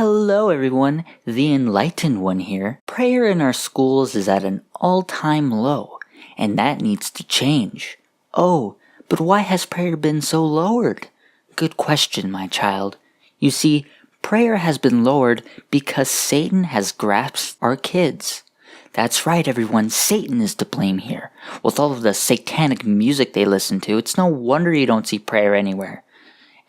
Hello everyone, the Enlightened one here. Prayer in our schools is at an all-time low, and that needs to change. Oh, but why has prayer been so lowered? Good question, my child. You see, prayer has been lowered because Satan has grasped our kids. That's right everyone, Satan is to blame here. With all of the satanic music they listen to, it's no wonder you don't see prayer anywhere.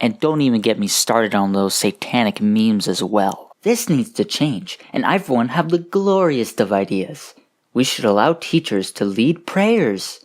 And don't even get me started on those satanic memes as well. This needs to change, and I for one have the glorious of ideas. We should allow teachers to lead prayers.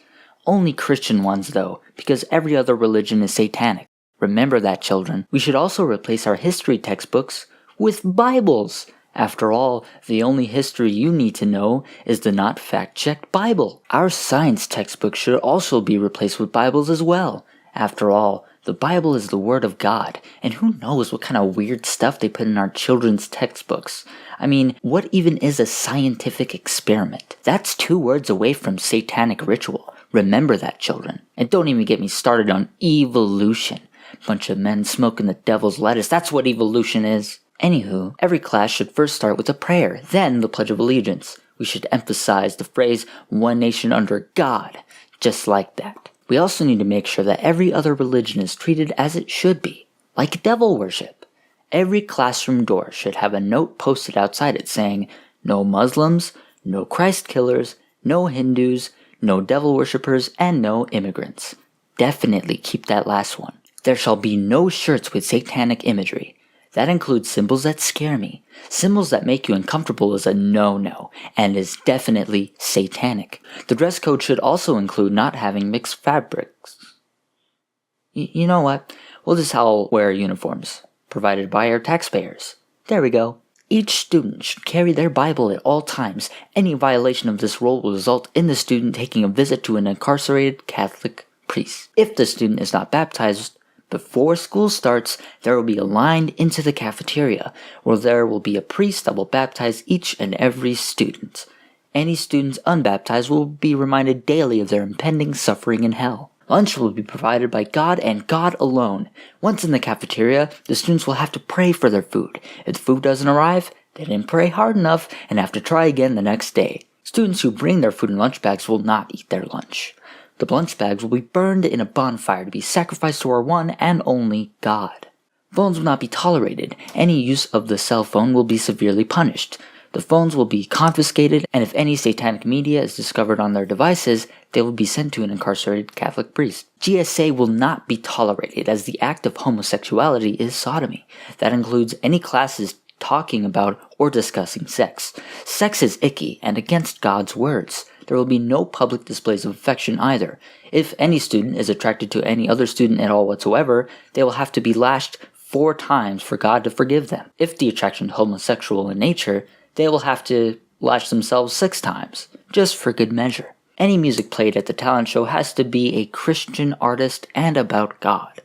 Only Christian ones though, because every other religion is satanic. Remember that, children. We should also replace our history textbooks with Bibles. After all, the only history you need to know is the not fact-checked Bible. Our science textbooks should also be replaced with Bibles as well. After all, the Bible is the Word of God, and who knows what kind of weird stuff they put in our children's textbooks. I mean, what even is a scientific experiment? That's 2 words away from satanic ritual. Remember that, children. And don't even get me started on evolution. Bunch of men smoking the devil's lettuce, that's what evolution is. Anywho, every class should first start with a prayer, then the Pledge of Allegiance. We should emphasize the phrase, one nation under God, just like that. We also need to make sure that every other religion is treated as it should be, like devil worship. Every classroom door should have a note posted outside it saying, no Muslims, no Christ killers, no Hindus, no devil worshippers, and no immigrants. Definitely keep that last one. There shall be no shirts with satanic imagery. That includes symbols that scare me. Symbols that make you uncomfortable is a no-no, and is definitely satanic. The dress code should also include not having mixed fabrics. You know what? We'll just all wear uniforms, provided by our taxpayers. There we go. Each student should carry their Bible at all times. Any violation of this rule will result in the student taking a visit to an incarcerated Catholic priest. If the student is not baptized before school starts, there will be a line into the cafeteria, where there will be a priest that will baptize each and every student. Any students unbaptized will be reminded daily of their impending suffering in hell. Lunch will be provided by God and God alone. Once in the cafeteria, the students will have to pray for their food. If the food doesn't arrive, they didn't pray hard enough and have to try again the next day. Students who bring their food in lunch bags will not eat their lunch. The lunch bags will be burned in a bonfire to be sacrificed to our one and only God. Phones will not be tolerated. Any use of the cell phone will be severely punished. The phones will be confiscated, and if any satanic media is discovered on their devices, they will be sent to an incarcerated Catholic priest. GSA will not be tolerated, as the act of homosexuality is sodomy. That includes any classes talking about or discussing sex. Sex is icky and against God's words. There will be no public displays of affection either. If any student is attracted to any other student at all whatsoever, they will have to be lashed 4 times for God to forgive them. If the attraction is homosexual in nature, they will have to lash themselves 6 times, just for good measure. Any music played at the talent show has to be a Christian artist and about God.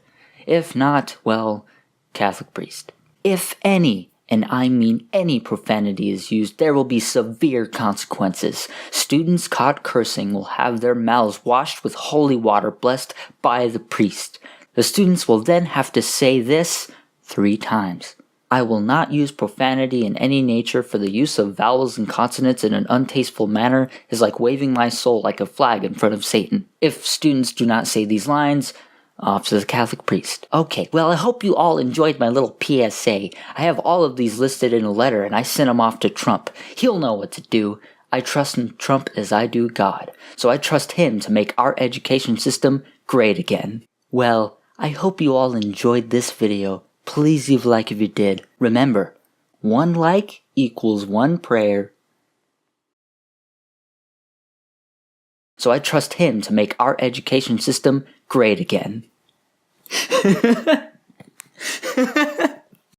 If not, well, Catholic priest. If any, and I mean any profanity is used, there will be severe consequences. Students caught cursing will have their mouths washed with holy water blessed by the priest. The students will then have to say this 3 times. I will not use profanity in any nature, for the use of vowels and consonants in an untasteful manner is like waving my soul like a flag in front of Satan. If students do not say these lines, off to the Catholic priest. Okay, well I hope you all enjoyed my little PSA. I have all of these listed in a letter and I sent them off to Trump. He'll know what to do. I trust in Trump as I do God. So I trust him to make our education system great again. Well, I hope you all enjoyed this video. Please leave a like if you did. Remember, 1 like equals 1 prayer. So I trust him to make our education system great again.